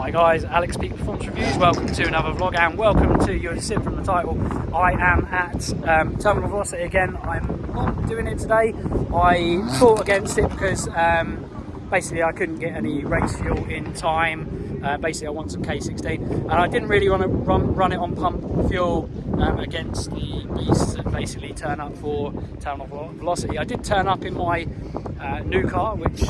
Hi guys, Alex Peak Performance Reviews. Welcome to another vlog and welcome to, you have seen from the title, I am at Terminal Velocity again. I'm not doing it today. I fought against it because basically I couldn't get any race fuel in time. Basically I want some K16 and I didn't really want to run it on pump fuel against the beasts that basically turn up for Terminal Velocity. I did turn up in my new car, which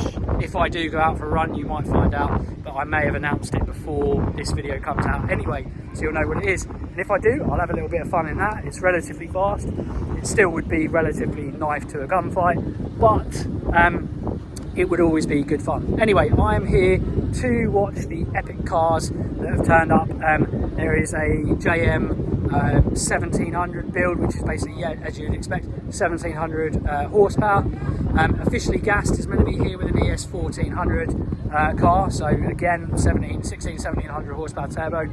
if I do go out for a run you might find out, but I may have announced it before this video comes out anyway, so you'll know what it is. And if I do, I'll have a little bit of fun in that. It's relatively fast. It still would be relatively knife to a gunfight, but it would always be good fun. Anyway, I'm here to watch the epic cars that have turned up. There is a JM 1700 build, which is basically, yeah, as you'd expect, 1700 horsepower. Officially gassed, is meant to be here with an ES 1400 car. So again, 1700 horsepower turbo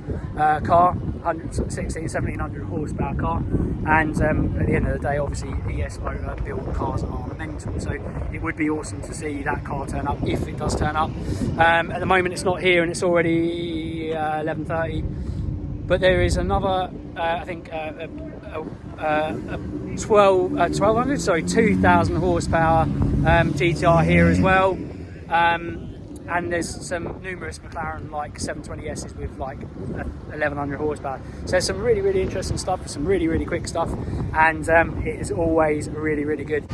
car, 1700 horsepower car. And at the end of the day, obviously ES motor build cars are mental. So it would be awesome to see that car turn up if it does turn up. At the moment it's not here and it's already 11:30. But there is another, I think, 2000 horsepower GTR here as well. And there's some numerous McLaren like 720Ss with like 1100 horsepower. So there's some really, really interesting stuff, some really, really quick stuff, and it is always really, really good.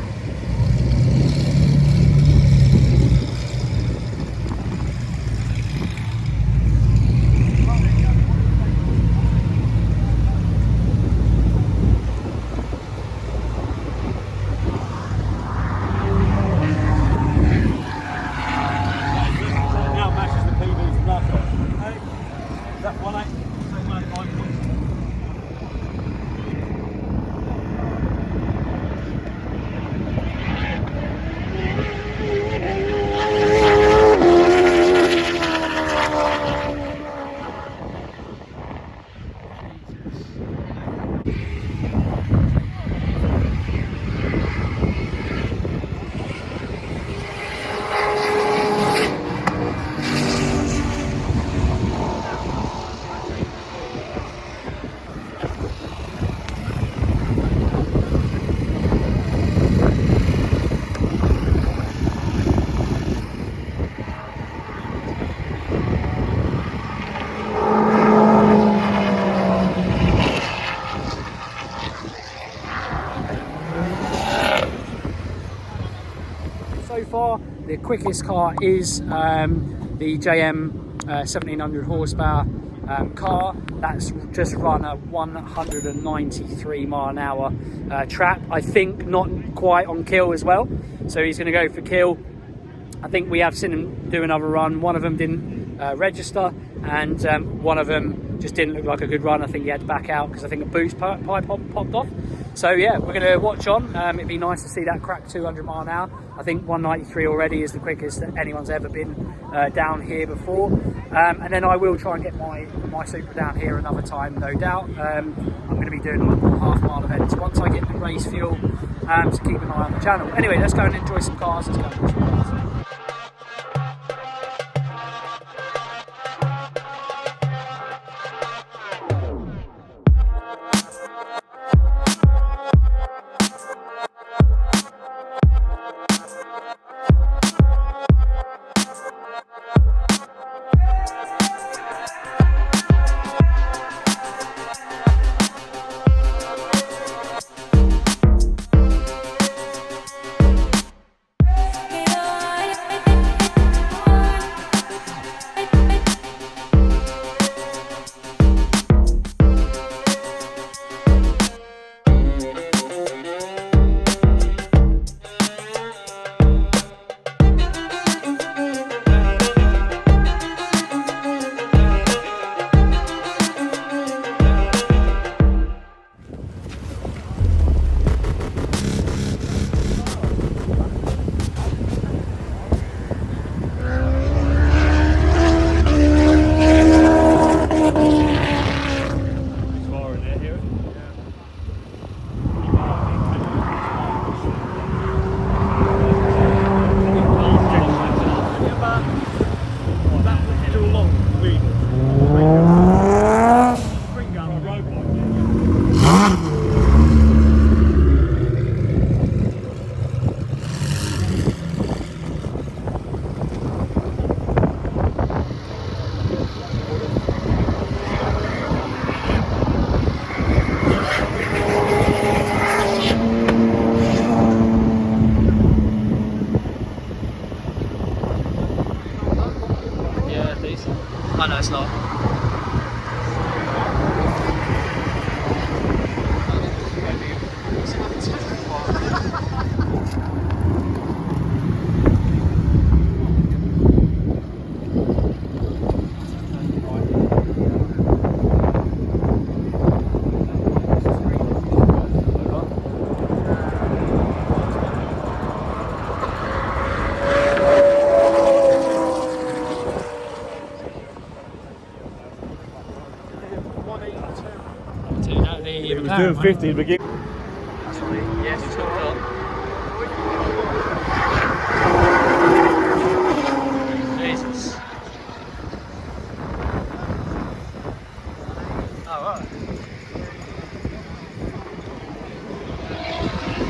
So far, the quickest car is the JM 1700 horsepower car. That's just run a 193 mile an hour trap. I think not quite on kill as well. So he's going to go for kill. I think we have seen him do another run. One of them didn't register, and one of them just didn't look like a good run. I think he had to back out because I think a boost pipe popped off. So yeah, we're going to watch on. It'd be nice to see that crack 200 mile an hour. I think 193 already is the quickest that anyone's ever been down here before. And then I will try and get my Supra down here another time, no doubt. I'm going to be doing a half-mile events once I get the race fuel, so keep an eye on the channel. Anyway, let's go and enjoy some cars. Let's go and watch some cars. You know I no, it's not. It was doing 50 to begin. Yes, it's got on. Jesus. Oh, right.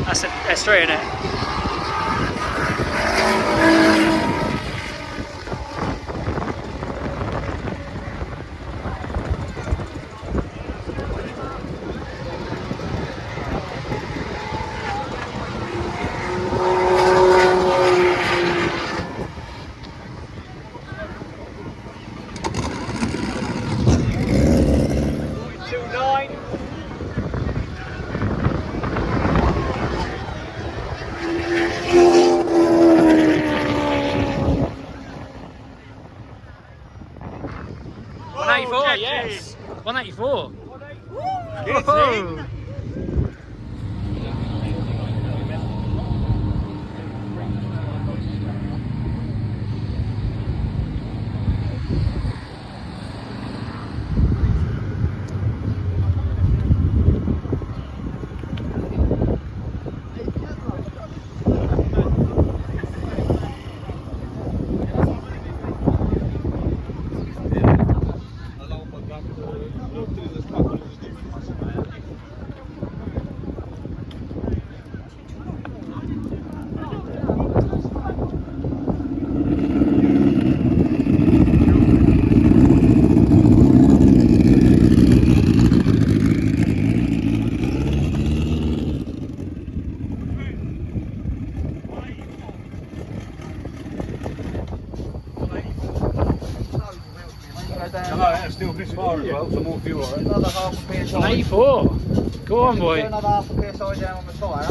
That's a S3, isn't it? Yes, 184. Whoa. Still this far as well, some more fuel. Right? Another half a PSI. 184. Go on, boy. Another half a PSI down on the tyre.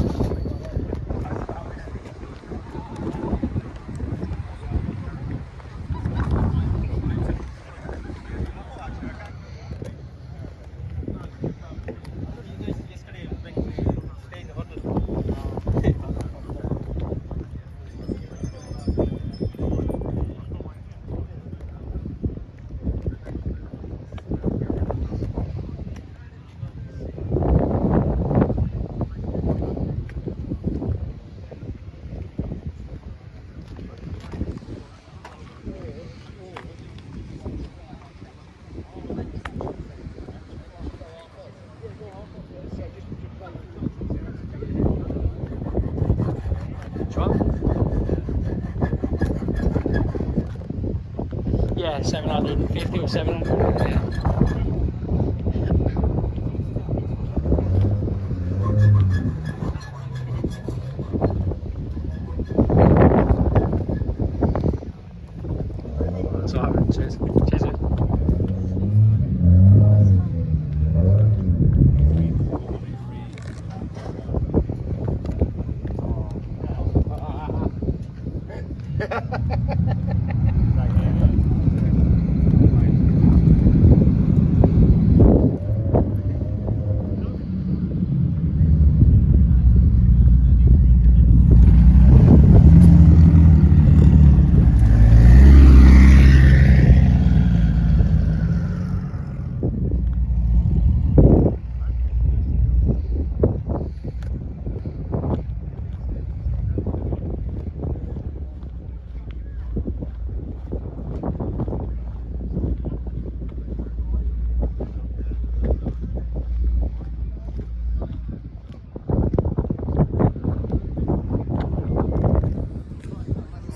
Yeah, 750 or 700. Yeah. Cheers. Cheers.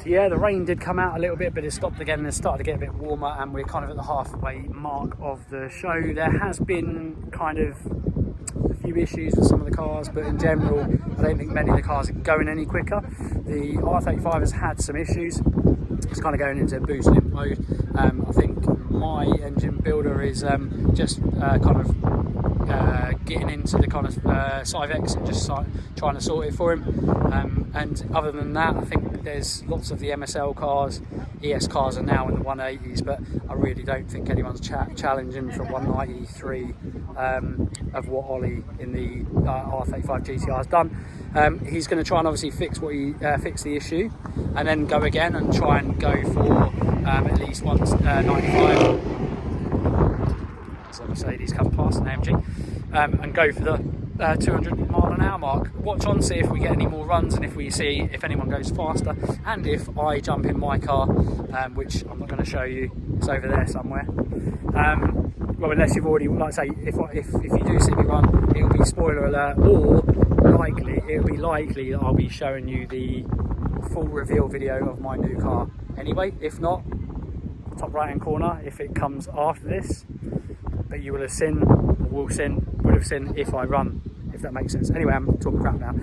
Yeah, the rain did come out a little bit, but it stopped again and it started to get a bit warmer, and we're kind of at the halfway mark of the show. There has been kind of a few issues with some of the cars, but in general, I don't think many of the cars are going any quicker. The R35 has had some issues. It's kind of going into boost limp mode. I think my engine builder is just kind of getting into the kind of Civex and just trying to sort it for him. And other than that, I think there's lots of the MSL cars, ES cars are now in the 180s, but I really don't think anyone's challenging for 193 of what Ollie in the R35 GTR has done. He's going to try and obviously fix the issue, and then go again and try and go for at least 195. So Mercedes come past an AMG, and go for the 200 mile an hour mark. Watch on, see if we get any more runs, and if we see if anyone goes faster, and if I jump in my car, which I'm not going to show you, it's over there somewhere. Well, unless you've already, like I say, if you do see me run, it'll be spoiler alert, or it'll be likely that I'll be showing you the full reveal video of my new car anyway. If not, top right hand corner if it comes after this, but you will have seen, or would have seen if I run, if that makes sense. Anyway, I'm talking crap now.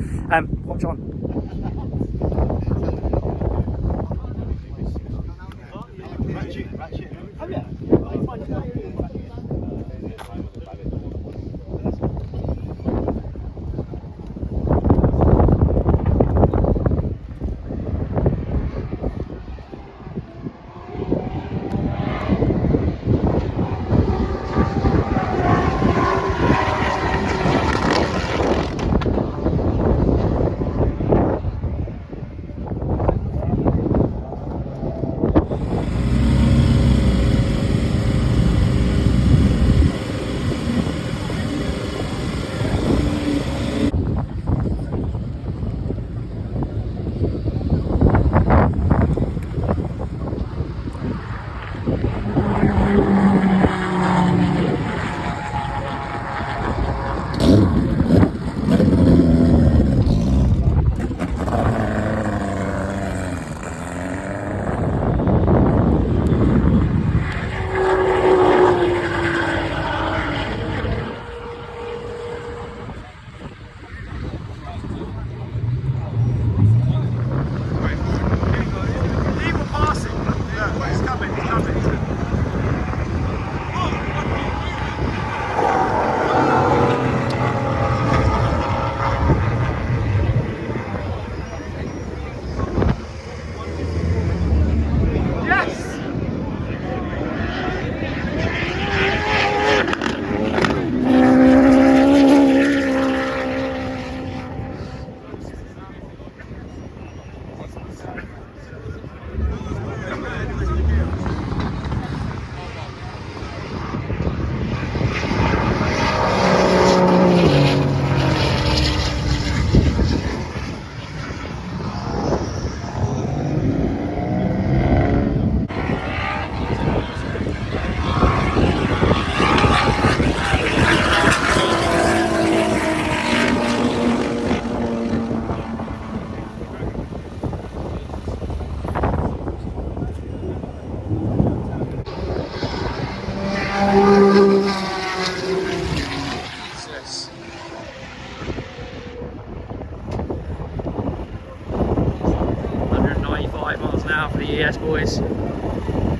Watch on. Oh yeah. Jesus. 195 miles an hour for the ES boys.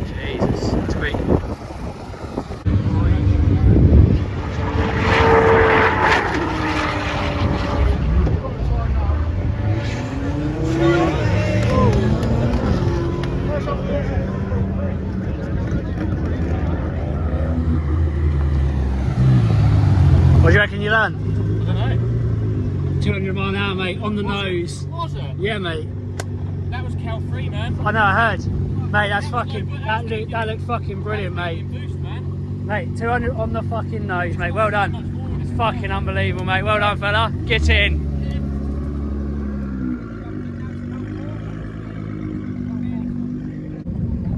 Jesus, that's quick. What do you reckon you learn? I don't know. 200 mile an hour, mate, on the nose. Was it? Yeah, mate. That was Cal 3, man. I know, I heard. Mate, that's fucking, that looked fucking brilliant, mate. Boost, man. Mate, 200 on the fucking nose, mate. Well done. It's fucking unbelievable, mate. Well done, fella. Get in.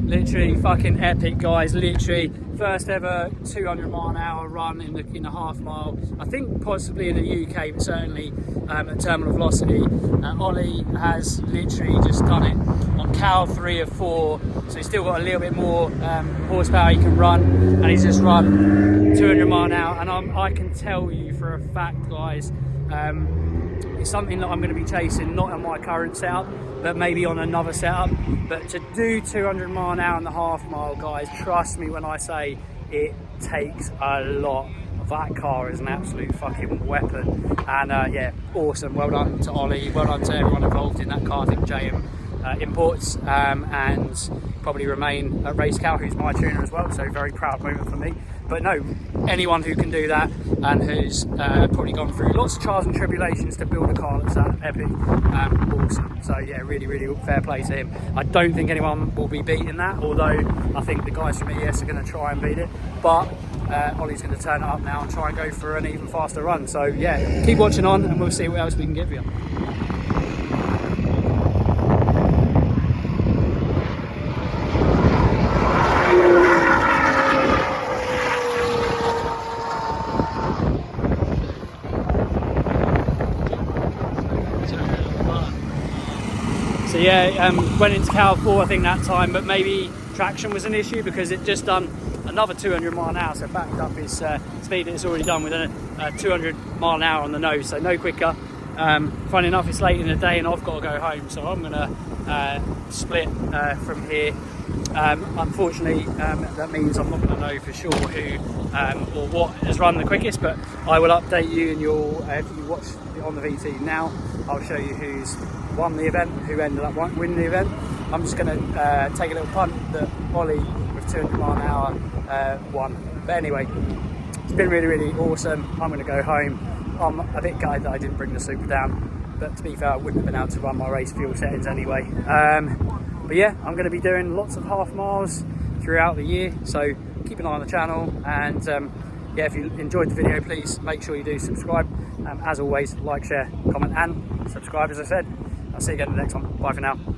Literally fucking epic, guys. Literally first ever 200 mile an hour run in the half mile. I think possibly in the UK, but certainly at terminal velocity. Ollie has literally just done it on Cal 3 of 4, so he's still got a little bit more horsepower he can run, and he's just run 200 mile an hour. And I can tell you for a fact, guys, it's something that I'm going to be chasing, not on my current setup, but maybe on another setup. But to do 200 mile an hour in the half mile, guys, trust me when I say it takes a lot. That car is an absolute fucking weapon. And yeah, awesome. Well done to Ollie, well done to everyone involved in that car. I think JM Imports and probably remain at Race Cow, who's my tuner as well, so very proud moment for me. But no, anyone who can do that and who's probably gone through lots of trials and tribulations to build a car that's that epic, awesome. So yeah, really, really fair play to him. I don't think anyone will be beating that, although I think the guys from ES are going to try and beat it. But Ollie's going to turn it up now and try and go for an even faster run. So yeah, keep watching on and we'll see what else we can give you. So yeah, went into Cal 4 I think that time, but maybe traction was an issue because it just done another 200 mile an hour, so backed up his speed it's already done with a 200 mile an hour on the nose, so no quicker. Funny enough, it's late in the day and I've got to go home, so I'm gonna split from here. Unfortunately, that means I'm not going to know for sure who or what has run the quickest, but I will update you, and you'll if you watch on the VT now, I'll show you who's won the event, who ended up winning the event. I'm just going to take a little punt that Ollie with 200 mile an hour won. But anyway, it's been really, really awesome. I'm going to go home. I'm a bit gutted that I didn't bring the super down, but to be fair, I wouldn't have been able to run my race fuel settings anyway. But yeah, I'm going to be doing lots of half miles throughout the year, so keep an eye on the channel. And yeah, if you enjoyed the video, please make sure you do subscribe. As always, like, share, comment and subscribe, as I said. I'll see you again in the next one. Bye for now.